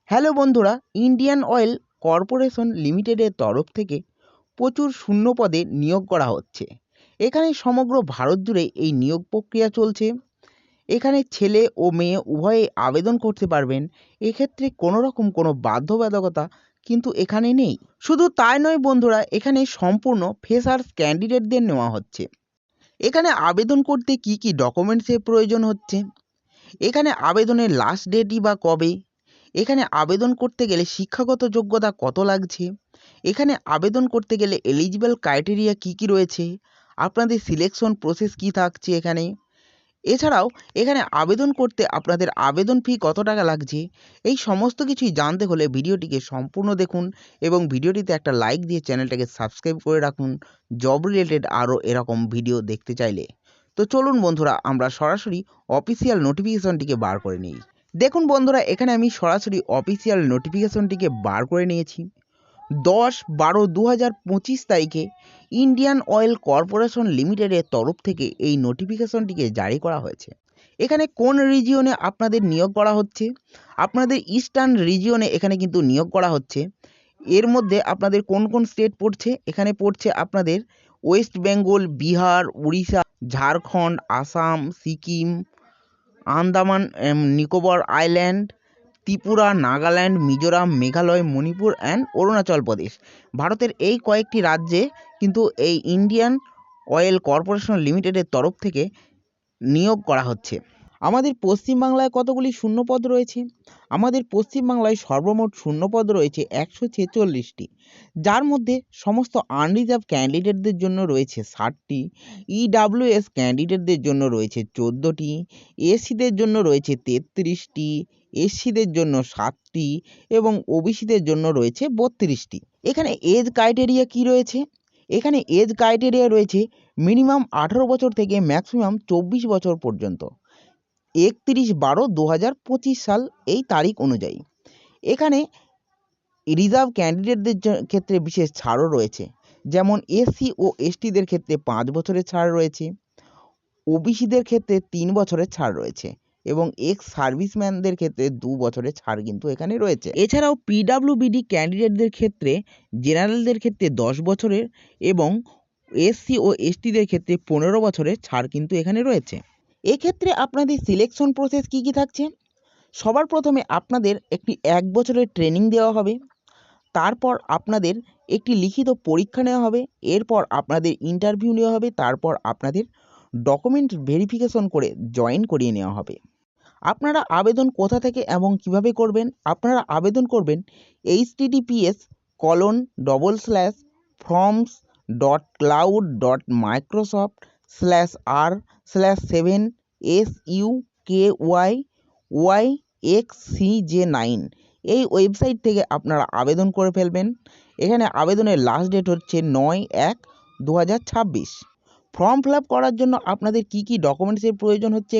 Hello বন্ধুরা, Indian oil corporation লিমিটেডের তরফ থেকে প্রচুর শূন্য পদে নিয়োগ করা হচ্ছে। এখানে সমগ্র ভারত জুড়ে এই নিয়োগ প্রক্রিয়া চলছে। এখানে ছেলে ও মেয়ে উভয়ে আবেদন করতে পারবেন। এক্ষেত্রে কোনো রকম কোনো বাধ্যবাধকতা কিন্তু এখানে নেই। শুধু তাই নয় বন্ধুরা, এখানে সম্পূর্ণ ফ্রেশার্স ক্যান্ডিডেটদের নেওয়া হচ্ছে। এখানে আবেদন করতে কি কি ডকুমেন্টসের প্রয়োজন হচ্ছে, এখানে আবেদনের লাস্ট ডেটই বা কবে, এখানে আবেদন করতে গেলে শিক্ষাগত যোগ্যতা কত লাগছে, এখানে আবেদন করতে গেলে এলিজিবল ক্রাইটেরিয়া কী কী রয়েছে, আপনাদের সিলেকশন প্রসেস কী থাকছে এছাড়াও এখানে আবেদন করতে আপনাদের আবেদন ফি কত টাকা লাগছে, এই সমস্ত কিছুই জানতে হলে ভিডিওটিকে সম্পূর্ণ দেখুন এবং ভিডিওটিতে একটা লাইক দিয়ে চ্যানেলটাকে সাবস্ক্রাইব করে রাখুন জব রিলেটেড আরও এরকম ভিডিও দেখতে চাইলে। তো চলুন বন্ধুরা, আমরা সরাসরি অফিসিয়াল নোটিফিকেশনটিকে বার করে নিই। দেখুন বন্ধুরা, এখানে আমি সরাসরি অফিসিয়াল নোটিফিকেশনটিকে বার করে নিয়েছি। 10/12/2025 তারিখে ইন্ডিয়ান অয়েল কর্পোরেশন লিমিটেডের তরফ থেকে এই নোটিফিকেশনটিকে জারি করা হয়েছে। এখানে কোন রিজিয়নে আপনাদের নিয়োগ করা হচ্ছে, আপনাদের ইস্টার্ন রিজিয়নে এখানে কিন্তু নিয়োগ করা হচ্ছে। এর মধ্যে আপনাদের কোন কোন স্টেট পড়ছে, এখানে পড়ছে আপনাদের West Bengal, Bihar, Orissa, Jharkhand, Assam, Sikkim, Andaman Nicobar island, Tripura, Nagaland, Mizoram, Meghalaya, Manipur and Arunachal Pradesh. ভারতের এই কয়েকটি রাজ্যে কিন্তু এই ইন্ডিয়ান অয়েল কর্পোরেশন লিমিটেডের তরফ থেকে নিয়োগ করা হচ্ছে। আমাদের পশ্চিমবাংলায় কতগুলি শূন্যপদ রয়েছে, আমাদের পশ্চিমবাংলায় সর্বমোট শূন্যপদ রয়েছে 146টি, যার মধ্যে সমস্ত আনরিজার্ভ ক্যান্ডিডেটদের জন্য রয়েছে 60টি, ইডাব্লিউএস ক্যান্ডিডেটদের জন্য রয়েছে 14টি, এসসিদের জন্য রয়েছে 33টি, এসসিদের জন্য 7টি এবং ওবিসিদের জন্য রয়েছে 32টি। এখানে এজ ক্রাইটেরিয়া কি রয়েছে, এখানে এজ ক্রাইটেরিয়া রয়েছে মিনিমাম 18 বছর থেকে ম্যাক্সিমাম 24 বছর পর্যন্ত, 31/12/2025 সাল এই তারিখ অনুযায়ী। এখানে রিজার্ভ ক্যান্ডিডেটদের ক্ষেত্রে বিশেষ ছাড়ও রয়েছে, যেমন এসসি ও এসটিদের ক্ষেত্রে 5 বছরের ছাড় রয়েছে, ওবিসিদের ক্ষেত্রে 3 বছরের ছাড় রয়েছে এবং এক্স সার্ভিসম্যানদের ক্ষেত্রে 2 বছরের ছাড় কিন্তু এখানে রয়েছে। এছাড়াও পিডাব্লিউবিডি ক্যান্ডিডেটদের ক্ষেত্রে, জেনারেলদের ক্ষেত্রে 10 বছরের এবং এসসি ও এসটিদের ক্ষেত্রে 15 বছরের ছাড় কিন্তু এখানে রয়েছে। এক্ষেত্রে আপনাদের সিলেকশন প্রসেস কী কী থাকছে, সবার প্রথমে আপনাদের একটি 1 বছরের ট্রেনিং দেওয়া হবে, তারপর আপনাদের একটি লিখিত পরীক্ষা নেওয়া হবে, এরপর আপনাদের ইন্টারভিউ নেওয়া হবে, তারপর আপনাদের ডকুমেন্ট ভেরিফিকেশন করে জয়েন করিয়ে নেওয়া হবে। আপনারা আবেদন কোথা থেকে এবং কিভাবে করবেন, আপনারা আবেদন করবেন https://forms.cloud.microsoft/r/7ASUKYYXCJ9 এই ওয়েবসাইট থেকে আপনারা আবেদন করে ফেলবেন। এখানে আবেদনের লাস্ট ডেট হচ্ছে 9/1/2026। ফর্ম ফিল আপ করার জন্য আপনাদের কি কি ডকুমেন্টসের প্রয়োজন হচ্ছে,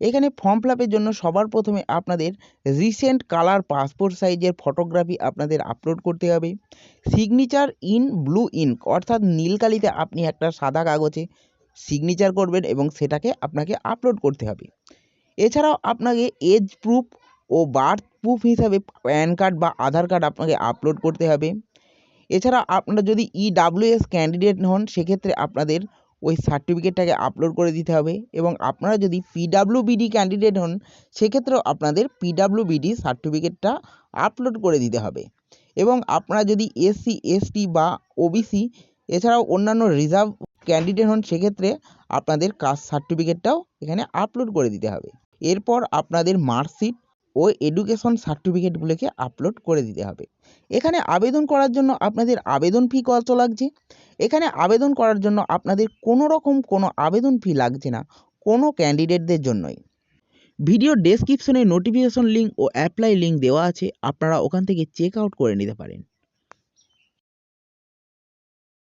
এখানে ফর্ম ফিল আপের জন্য সবার প্রথমে আপনাদের রিসেন্ট কালার পাসপোর্ট সাইজের ফটোগ্রাফি আপনাদের আপলোড করতে হবে, সিগনেচার ইন ব্লু ইঙ্ক অর্থাৎ নীল কালিতে আপনি একটা সাদা কাগজে সিগনেচার করবেন এবং সেটাকে আপনাকে আপলোড করতে হবে। এছাড়াও আপনাকে age proof oh birth proof হিসাবে প্যান কার্ড বা আধার কার্ড আপনাকে আপলোড করতে হবে। এছাড়া আপনারা যদি ইডাব্লিউএস ক্যান্ডিডেট হন, সেক্ষেত্রে আপনাদের ওই সার্টিফিকেটটাকে আপলোড করে দিতে হবে এবং আপনারা যদি পিডাব্লিউবিডি ক্যান্ডিডেট হন, সেক্ষেত্রেও আপনাদের পিডাব্লিউবিডি সার্টিফিকেটটা আপলোড করে দিতে হবে এবং আপনারা যদি এসসি এসটি বা ওবিসি এছাড়াও অন্যান্য রিজার্ভ ক্যান্ডিডেট হন, সেক্ষেত্রে আপনাদের কাস্ট সার্টিফিকেটটাও এখানে আপলোড করে দিতে হবে। এরপর আপনাদের মার্কশিট ও এডুকেশন সার্টিফিকেটগুলোকে আপলোড করে দিতে হবে। এখানে আবেদন করার জন্য আপনাদের আবেদন ফি কত লাগছে, এখানে আবেদন করার জন্য আপনাদের কোনো রকম কোনো আবেদন ফি লাগছে না কোনো ক্যান্ডিডেটদের জন্যই। ভিডিও ডেসক্রিপশনে নোটিফিকেশন লিঙ্ক ও অ্যাপ্লাই লিঙ্ক দেওয়া আছে, আপনারা ওখান থেকে চেক আউট করে নিতে পারেন।